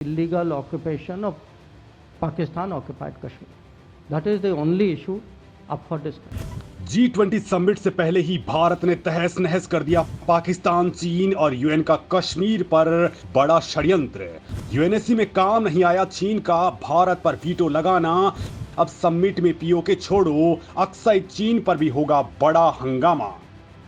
illegal occupation of Pakistan occupied Kashmir. That is the only issue up for discussion. G20 summit से पहले ही भारत ने तहस नहस कर दिया पाकिस्तान, चीन और यूएन का कश्मीर पर बड़ा षड्यंत्र। यूएनएससी में काम नहीं आया चीन का भारत पर वीटो लगाना। अब समिट में पीओके छोड़ो, अक्सर चीन पर भी होगा बड़ा हंगामा।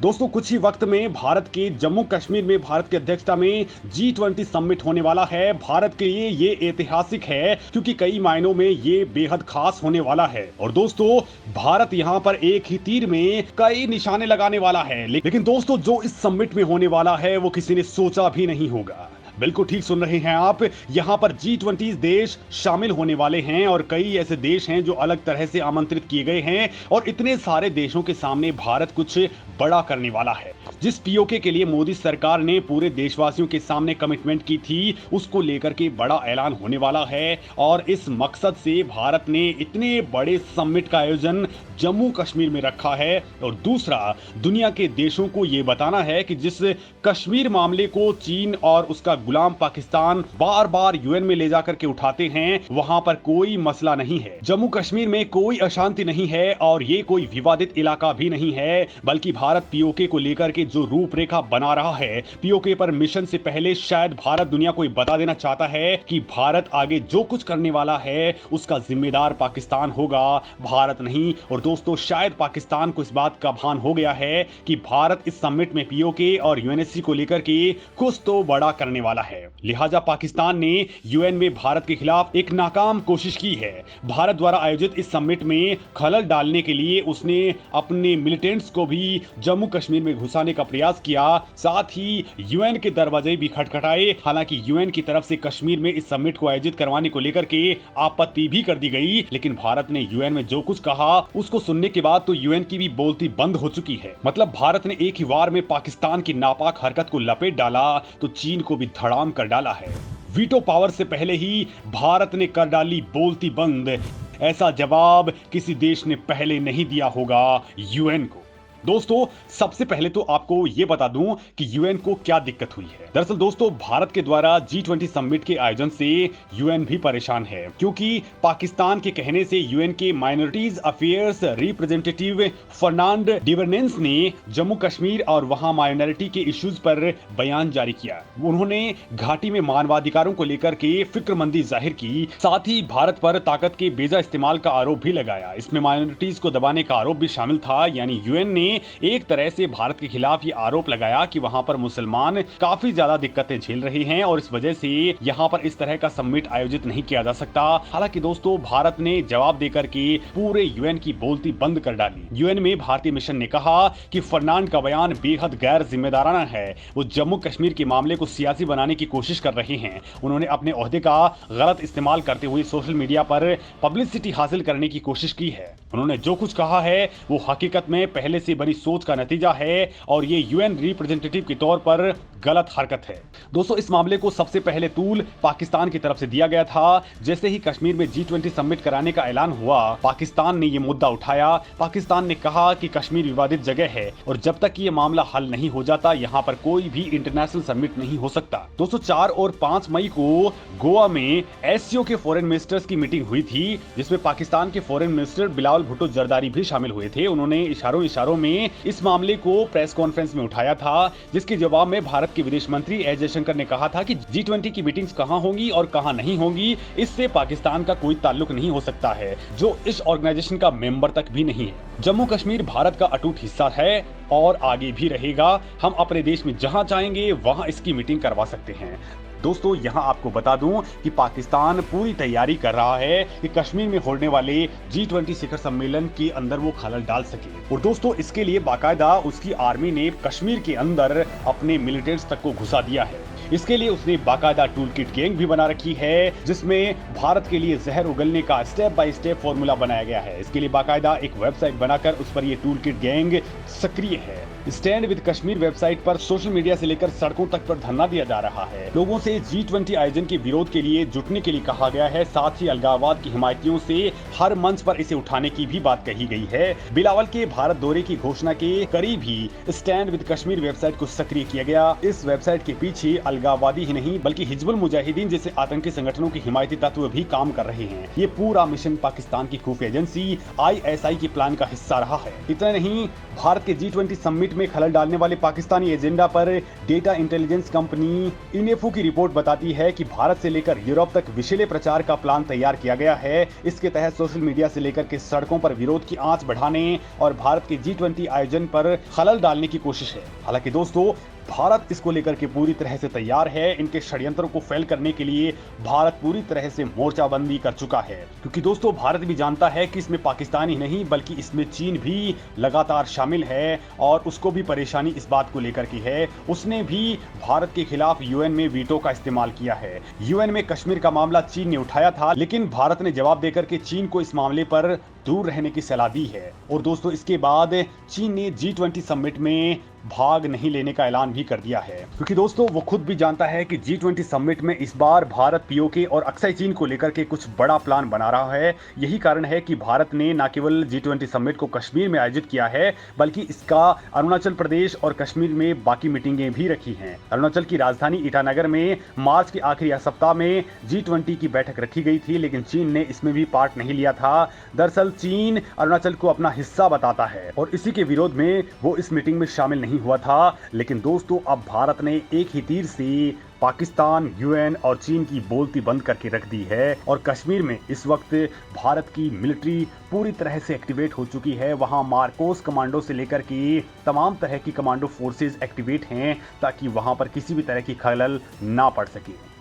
दोस्तों, कुछ ही वक्त में भारत के जम्मू कश्मीर में भारत की अध्यक्षता में G20 समिट होने वाला है। भारत के लिए ये ऐतिहासिक है क्योंकि कई मायनों में ये बेहद खास होने वाला है। और दोस्तों, भारत यहाँ पर एक ही तीर में कई निशाने लगाने वाला है। लेकिन दोस्तों, जो इस समिट में होने वाला है वो किसी ने सोचा भी नहीं होगा। बिल्कुल ठीक सुन रहे हैं आप, यहाँ पर G20 देश शामिल होने वाले हैं और कई ऐसे देश हैं जो अलग तरह से आमंत्रित किए गए हैं। और इतने सारे देशों के सामने भारत कुछ बड़ा करने वाला है। जिस पीओके के लिए मोदी सरकार ने पूरे देशवासियों के सामने कमिटमेंट की थी, उसको लेकर के बड़ा ऐलान होने वाला है। और इस मकसद से भारत ने इतने बड़े समिट का आयोजन जम्मू कश्मीर में रखा है। और दूसरा, दुनिया के देशों को यह बताना है कि जिस कश्मीर मामले को चीन और उसका गुलाम पाकिस्तान बार बार यूएन में ले जाकर के उठाते हैं, वहां पर कोई मसला नहीं है। जम्मू कश्मीर में कोई अशांति नहीं है और ये कोई विवादित इलाका भी नहीं है, बल्कि भारत पीओके को लेकर के जो रूपरेखा बना रहा है, पीओके पर मिशन से पहले शायद भारत दुनिया को बता देना चाहता है कि भारत आगे जो कुछ करने वाला है उसका जिम्मेदार पाकिस्तान होगा, भारत नहीं। और दोस्तों, शायद पाकिस्तान को इस बात का भान हो गया है कि भारत इस समिट में पीओके और यूएनएससी को लेकर के कुछ तो बड़ा करने वाला है। लिहाजा पाकिस्तान ने यूएन में भारत के खिलाफ एक नाकाम कोशिश की है। भारत द्वारा आयोजित इस समिट में खलल डालने के लिए उसने अपने मिलिटेंट्स को भी जम्मू कश्मीर में घुसाने का प्रयास किया, साथ ही यूएन के दरवाजे भी खटखटाए। हालांकि यूएन की तरफ से कश्मीर में इस समिट को आयोजित करवाने को लेकर के आपत्ति भी कर दी गई, लेकिन भारत ने यूएन में जो कुछ कहा उसको सुनने के बाद तो यूएन की भी बोलती बंद हो चुकी है। मतलब भारत ने एक ही वार में पाकिस्तान की नापाक हरकत को लपेट डाला तो चीन को भी धड़ाम कर डाला है। वीटो पावर से पहले ही भारत ने कर डाली बोलती बंद। ऐसा जवाब किसी देश ने पहले नहीं दिया होगा यूएन को। दोस्तों, सबसे पहले तो आपको यह बता दूं कि यूएन को क्या दिक्कत हुई है। दरअसल दोस्तों, भारत के द्वारा G20 समिट के आयोजन से यूएन भी परेशान है, क्योंकि पाकिस्तान के कहने से यूएन के माइनॉरिटीज अफेयर्स रिप्रेजेंटेटिव फर्नांड डिवरनेंस ने जम्मू कश्मीर और वहां माइनॉरिटी के इश्यूज पर बयान जारी किया। उन्होंने घाटी में मानवाधिकारों को लेकर के फिक्रमंदी जाहिर की, साथ ही भारत पर ताकत के बेजा इस्तेमाल का आरोप भी लगाया। इसमें माइनॉरिटीज को दबाने का आरोप भी शामिल था। यानी यूएन ने एक तरह से भारत के खिलाफ ये आरोप लगाया कि वहां पर मुसलमान काफी ज्यादा दिक्कतें झेल रहे हैं और इस वजह से यहां पर इस तरह का समिट आयोजित नहीं किया जा सकता। हालांकि दोस्तों, भारत ने जवाब देकर के पूरे यूएन की बोलती बंद कर डाली। यूएन में भारतीय मिशन ने कहा कि फर्नांड का बयान बेहद गैर जिम्मेदाराना है। वो जम्मू कश्मीर के मामले को सियासी बनाने की कोशिश कर रहे हैं। उन्होंने अपने ओहदे का गलत इस्तेमाल करते हुए सोशल मीडिया पर पब्लिसिटी हासिल करने की कोशिश की है। उन्होंने जो कुछ कहा है वो हकीकत में पहले से बनी सोच का नतीजा है और ये यूएन रिप्रेजेंटेटिव के तौर पर गलत हरकत है। दोस्तों, इस मामले को सबसे पहले तूल पाकिस्तान की तरफ से दिया गया था। जैसे ही कश्मीर में G20 समिट कराने का ऐलान हुआ, पाकिस्तान ने ये मुद्दा उठाया। पाकिस्तान ने कहा कि कश्मीर विवादित जगह है और जब तक ये मामला हल नहीं हो जाता यहाँ पर कोई भी इंटरनेशनल समिट नहीं हो सकता। दोस्तों, 4 और 5 मई को गोवा में एससीओ के फॉरेन मिनिस्टर्स की मीटिंग हुई थी, जिसमें पाकिस्तान के फॉरेन मिनिस्टर बिलावल भुट्टो जरदारी भी शामिल हुए थे। उन्होंने इशारों में इस मामले को प्रेस कॉन्फ्रेंस में उठाया था, जिसके जवाब में भारत के विदेश मंत्री एस जयशंकर ने कहा था कि G20 की मीटिंग्स कहां होंगी और कहां नहीं होंगी, इससे पाकिस्तान का कोई ताल्लुक नहीं हो सकता है, जो इस ऑर्गेनाइजेशन का मेंबर तक भी नहीं है। जम्मू कश्मीर भारत का अटूट हिस्सा है और आगे भी रहेगा। हम अपने देश में जहां चाहेंगे वहां इसकी मीटिंग करवा सकते हैं। दोस्तों, यहां आपको बता दूं कि पाकिस्तान पूरी तैयारी कर रहा है कि कश्मीर में होने वाले G20 शिखर सम्मेलन के अंदर वो खलल डाल सके। और दोस्तों, इसके लिए बाकायदा उसकी आर्मी ने कश्मीर के अंदर अपने मिलिटेंट्स तक को घुसा दिया है। इसके लिए उसने बाकायदा टूल किट गैंग भी बना रखी है, जिसमें भारत के लिए जहर उगलने का स्टेप बाय स्टेप फॉर्मूला बनाया गया है। इसके लिए बाकायदा एक वेबसाइट बनाकर उस पर ये टूल किट गैंग सक्रिय है। स्टैंड विद कश्मीर वेबसाइट पर सोशल मीडिया से लेकर सड़कों तक पर धरना दिया जा रहा है। लोगों से G20 आयोजन के विरोध के लिए जुटने के लिए कहा गया है। साथ ही अलगाववाद की हिमायतियों से हर मंच पर इसे उठाने की भी बात कही गई है। बिलावल के भारत दौरे की घोषणा के करीब ही स्टैंड विद कश्मीर वेबसाइट को सक्रिय किया गया। इस वेबसाइट के पीछे अलगाववादी ही नहीं बल्कि हिजबुल मुजाहिदीन जैसे आतंकी संगठनों के हिमायती तत्व भी काम कर रहे हैं। ये पूरा मिशन पाकिस्तान की खुफिया एजेंसी ISI के प्लान का हिस्सा रहा है। इतना नहीं, भारत के G20 समिट में खलल डालने वाले पाकिस्तानी एजेंडा पर डेटा इंटेलिजेंस कंपनी इनेफो की रिपोर्ट बताती है कि भारत से लेकर यूरोप तक विषैले प्रचार का प्लान तैयार किया गया है। इसके तहत सोशल मीडिया से लेकर के सड़कों पर विरोध की आंच बढ़ाने और भारत के G20 आयोजन पर खलल डालने की कोशिश है। हालांकि दोस्तों, भारत इसको लेकर के पूरी तरह से तैयार है। इनके षड्यंत्रों को फेल करने के लिए भारत पूरी तरह से मोर्चाबंदी कर चुका है, क्योंकि दोस्तों भारत भी जानता है कि इसमें पाकिस्तान ही नहीं बल्कि इसमें चीन भी लगातार शामिल है और उसको भी परेशानी इस बात को लेकर की है। उसने भी भारत के खिलाफ UN में वीटो का इस्तेमाल किया है। UN में कश्मीर का मामला चीन ने उठाया था, लेकिन भारत ने जवाब देकर के चीन को इस मामले पर दूर रहने की सलाह दी है। और दोस्तों, इसके बाद चीन ने G20 समिट में भाग नहीं लेने का ऐलान भी कर दिया है, क्योंकि दोस्तों वो खुद भी जानता है कि G20 समिट में इस बार भारत POK और अक्साई चीन को लेकर के कुछ बड़ा प्लान बना रहा है। यही कारण है कि भारत ने न केवल G20 समिट को कश्मीर में आयोजित किया है बल्कि इसका अरुणाचल प्रदेश और कश्मीर में बाकी मीटिंगें भी रखी हैं। अरुणाचल की राजधानी ईटानगर में मार्च के आखिरी सप्ताह में G20 की बैठक रखी गई थी, लेकिन चीन ने इसमें भी पार्ट नहीं लिया था। दरअसल चीन अरुणाचल को अपना हिस्सा बताता है और इसी के विरोध में वो इस मीटिंग में शामिल नहीं हुआ था। लेकिन दोस्तों, अब भारत ने एक ही तीर से पाकिस्तान, UN और चीन की बोलती बंद करके रख दी है और कश्मीर में इस वक्त भारत की मिलिट्री पूरी तरह से एक्टिवेट हो चुकी है। वहां मार्कोस कमांडो से लेकर के तमाम तरह की कमांडो फोर्सेस एक्टिवेट हैं ताकि वहां पर किसी भी तरह की खलल ना पड़ सके।